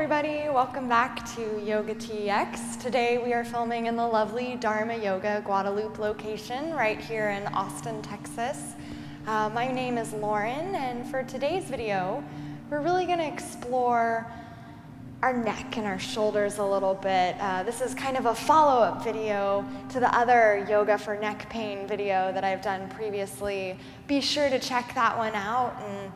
everybody, welcome back to Yoga TX. Today we are filming in the lovely Dharma Yoga Guadalupe location right here in Austin, Texas. My name is Lauren, and for today's video, we're really going to explore our neck and our shoulders a little bit. This is kind of a follow-up video to the other Yoga for Neck Pain video that I've done previously. Be sure to check that one out and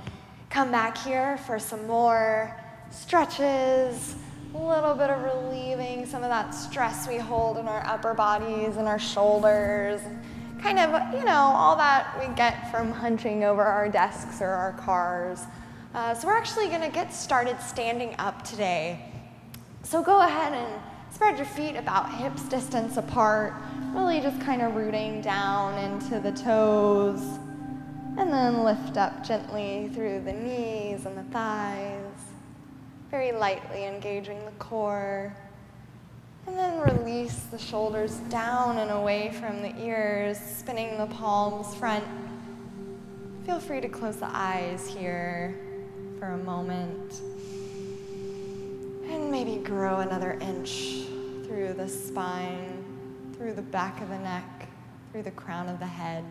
come back here for some more stretches, a little bit of relieving some of that stress we hold in our upper bodies and our shoulders, kind of, all that we get from hunching over our desks or our cars. So we're actually going to get started standing up today. So go ahead and spread your feet about hips distance apart, really just kind of rooting down into the toes, and then lift up gently through the knees and the thighs, very lightly engaging the core. And then release the shoulders down and away from the ears, spinning the palms front. Feel free to close the eyes here for a moment. And maybe grow another inch through the spine, through the back of the neck, through the crown of the head.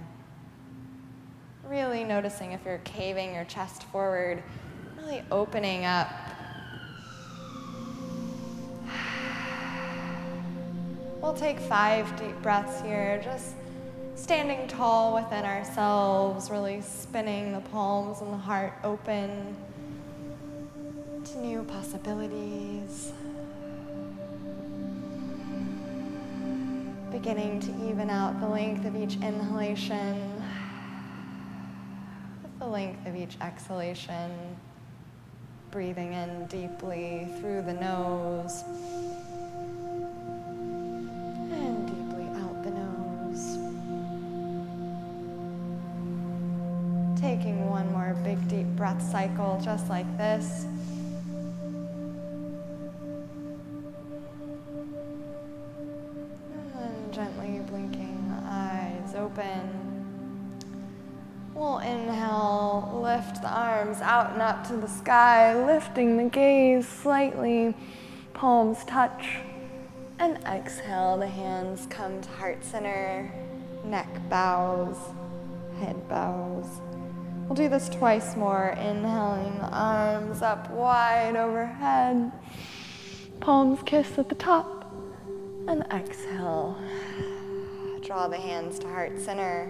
Really noticing if you're caving your chest forward, really opening up. We'll take 5 deep breaths here, just standing tall within ourselves, really spinning the palms and the heart open to new possibilities. Beginning to even out the length of each inhalation with the length of each exhalation. Breathing in deeply through the nose. Taking one more big deep breath cycle just like this. And then gently blinking the eyes open. We'll inhale, lift the arms out and up to the sky, lifting the gaze slightly, palms touch. And exhale, the hands come to heart center, neck bows, head bows. We'll do this twice more, inhaling the arms up wide overhead, palms kiss at the top, and exhale. Draw the hands to heart center.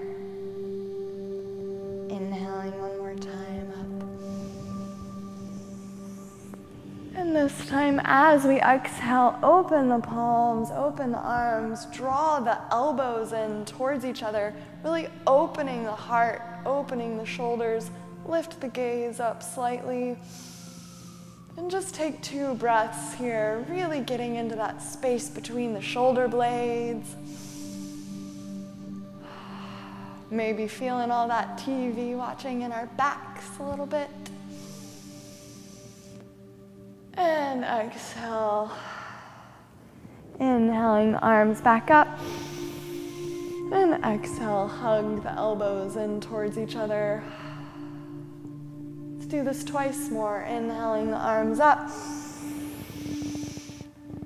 Inhaling one more time up. And this time, as we exhale, open the palms, open the arms, draw the elbows in towards each other, really opening the heart, opening the shoulders, lift the gaze up slightly, and just take 2 breaths here, really getting into that space between the shoulder blades. Maybe feeling all that TV watching in our backs a little bit. And exhale. Inhaling the arms back up. And exhale, hug the elbows in towards each other. Let's do this twice more. Inhaling the arms up.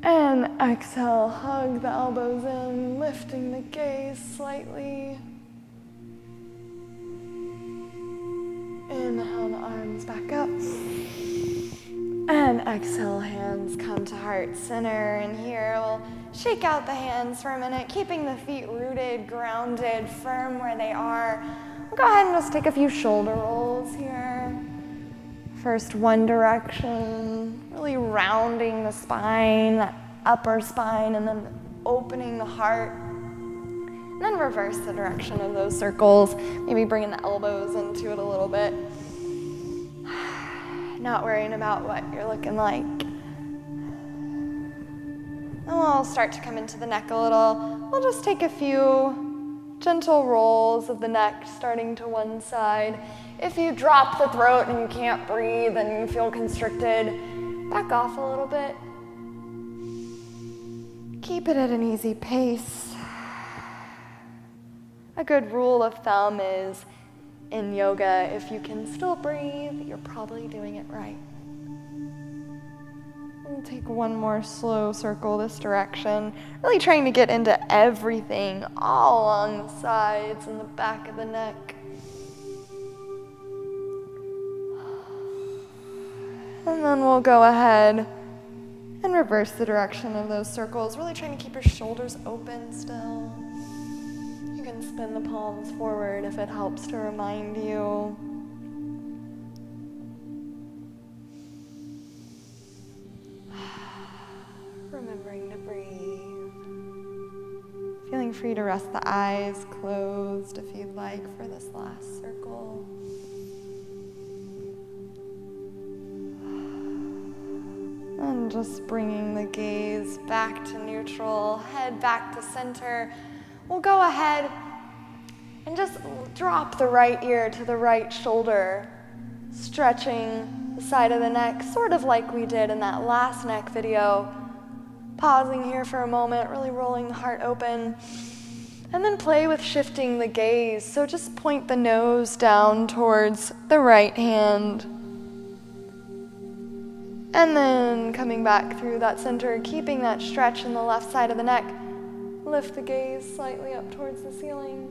And exhale, hug the elbows in, lifting the gaze slightly. Inhale the arms back up. And exhale, hands come to heart center. And here we'll shake out the hands for a minute, keeping the feet rooted, grounded, firm where they are. We'll go ahead and just take a few shoulder rolls here. First, one direction, really rounding the spine, that upper spine, and then opening the heart. And then reverse the direction of those circles, maybe bringing the elbows into it a little bit. Not worrying about what you're looking like. And we'll start to come into the neck a little. We'll just take a few gentle rolls of the neck, starting to one side. If you drop the throat and you can't breathe and you feel constricted, back off a little bit. Keep it at an easy pace. A good rule of thumb is, in yoga, if you can still breathe, you're probably doing it right. We'll take one more slow circle this direction, really trying to get into everything, all along the sides and the back of the neck. And then we'll go ahead and reverse the direction of those circles, really trying to keep your shoulders open still. You can spin the palms forward if it helps to remind you. Remembering to breathe. Feeling free to rest the eyes closed if you'd like for this last circle. And just bringing the gaze back to neutral, head back to center. We'll go ahead and just drop the right ear to the right shoulder, stretching the side of the neck, sort of like we did in that last neck video. Pausing here for a moment, really rolling the heart open. And then play with shifting the gaze. So just point the nose down towards the right hand. And then coming back through that center, keeping that stretch in the left side of the neck. Lift the gaze slightly up towards the ceiling.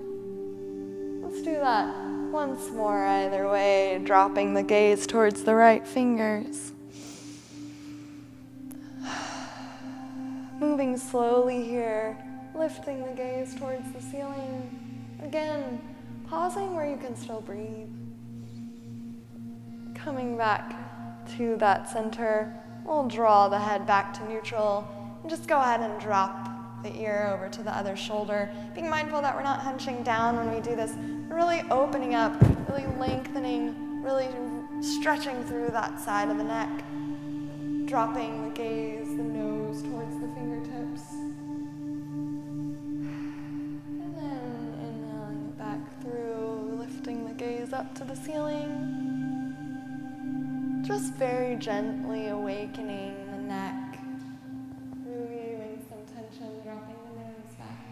Let's do that once more either way, dropping the gaze towards the right fingers. Moving slowly here, lifting the gaze towards the ceiling. Again, pausing where you can still breathe. Coming back to that center, we'll draw the head back to neutral and just go ahead and drop the ear over to the other shoulder. Being mindful that we're not hunching down when we do this, we're really opening up, really lengthening, really stretching through that side of the neck. Dropping the gaze, the nose towards the fingertips. And then inhaling it back through, lifting the gaze up to the ceiling. Just very gently awakening the neck, relieving some tension, dropping the nose back.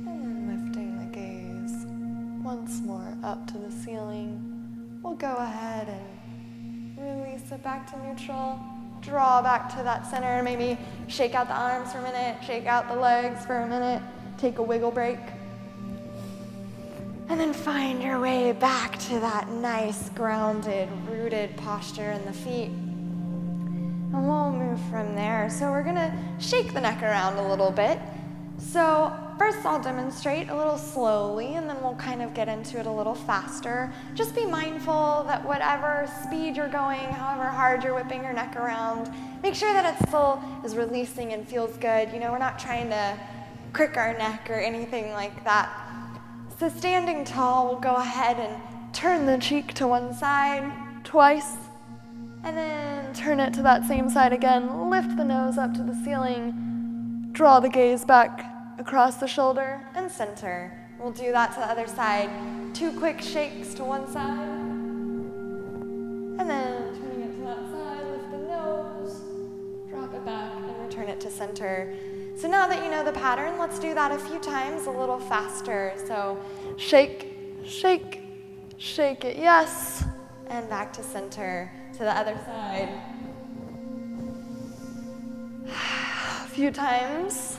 And then lifting the gaze once more up to the ceiling. We'll go ahead and release it back to neutral. Draw back to that center. Maybe shake out the arms for a minute, shake out the legs for a minute, take a wiggle break. And then find your way back to that nice, grounded, rooted posture in the feet. And we'll move from there. So we're gonna shake the neck around a little bit. So first I'll demonstrate a little slowly, and then we'll kind of get into it a little faster. Just be mindful that whatever speed you're going, however hard you're whipping your neck around, make sure that it still is releasing and feels good. You know, we're not trying to crick our neck or anything like that. So standing tall, we'll go ahead and turn the cheek to one side twice, and then turn it to that same side again. Lift the nose up to the ceiling, draw the gaze back across the shoulder, and center. We'll do that to the other side. 2 quick shakes to one side, and then turning it to that side, lift the nose, drop it back, and return it to center. So now that you know the pattern, let's do that a few times, a little faster. So shake, shake, shake it, yes, and back to center, to the other side. A few times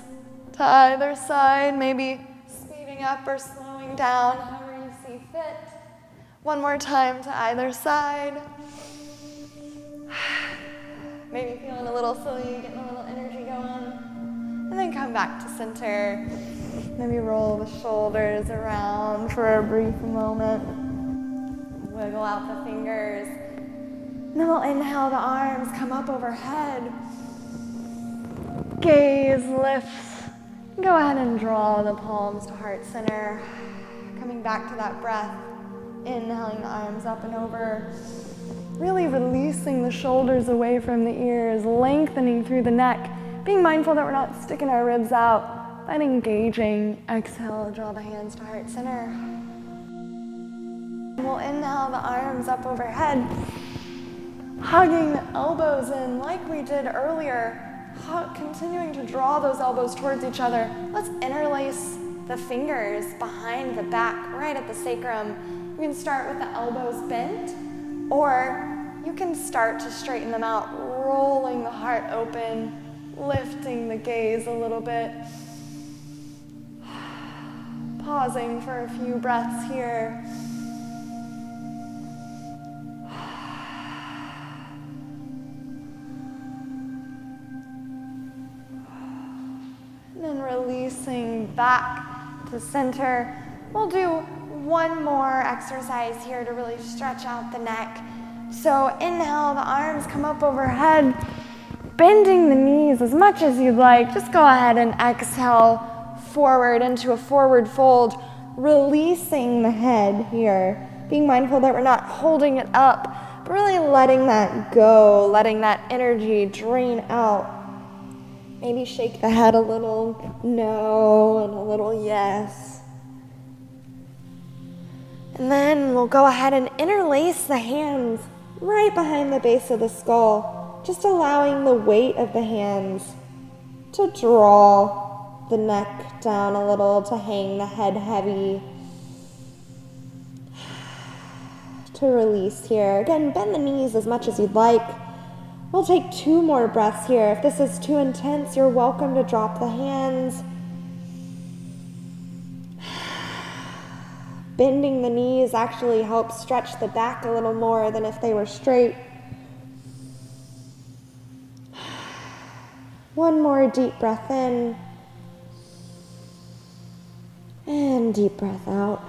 to either side, maybe speeding up or slowing down, however you see fit. One more time to either side. Maybe feeling a little silly, getting a little energy going. And then come back to center. Maybe roll the shoulders around for a brief moment. Wiggle out the fingers. And then we'll inhale the arms, come up overhead. Gaze lifts. Go ahead and draw the palms to heart center. Coming back to that breath. Inhaling the arms up and over. Really releasing the shoulders away from the ears, lengthening through the neck. Being mindful that we're not sticking our ribs out, but engaging. Exhale, draw the hands to heart center. We'll inhale the arms up overhead, hugging the elbows in like we did earlier, continuing to draw those elbows towards each other. Let's interlace the fingers behind the back, right at the sacrum. You can start with the elbows bent, or you can start to straighten them out, rolling the heart open, lifting the gaze a little bit. Pausing for a few breaths here. And then releasing back to center. We'll do one more exercise here to really stretch out the neck. So inhale, the arms come up overhead, bending the knees as much as you'd like. Just go ahead and exhale forward into a forward fold, releasing the head here. Being mindful that we're not holding it up, but really letting that go, letting that energy drain out. Maybe shake the head a little no and a little yes. And then we'll go ahead and interlace the hands right behind the base of the skull, just allowing the weight of the hands to draw the neck down a little, to hang the head heavy. To release here. Again, bend the knees as much as you'd like. We'll take 2 more breaths here. If this is too intense, you're welcome to drop the hands. Bending the knees actually helps stretch the back a little more than if they were straight. One more deep breath in. And deep breath out.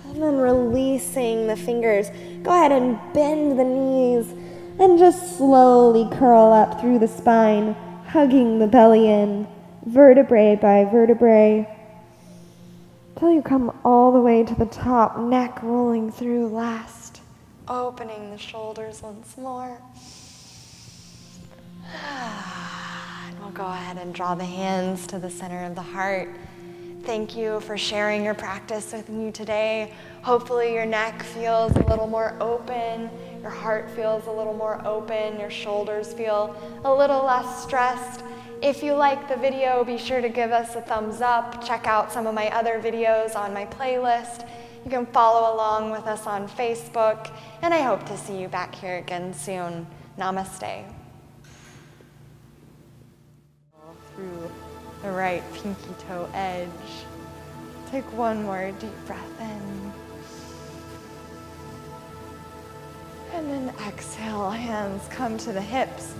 And then releasing the fingers. Go ahead and bend the knees and just slowly curl up through the spine, hugging the belly in, vertebrae by vertebrae, till you come all the way to the top, neck rolling through last. Opening the shoulders once more. And we'll go ahead and draw the hands to the center of the heart. Thank you for sharing your practice with me today. Hopefully your neck feels a little more open, your heart feels a little more open, your shoulders feel a little less stressed. If you like the video, be sure to give us a thumbs up. Check out some of my other videos on my playlist. You can follow along with us on Facebook, and I hope to see you back here again soon. Namaste. Through the right pinky toe edge. Take one more deep breath in. And then exhale, hands come to the hips.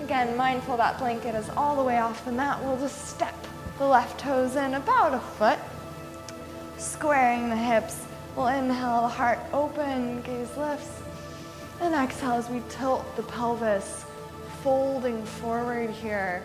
Again, mindful that blanket is all the way off the mat. We'll just step the left toes in about a foot. Squaring the hips. We'll inhale, the heart open, gaze lifts. And exhale as we tilt the pelvis, folding forward here.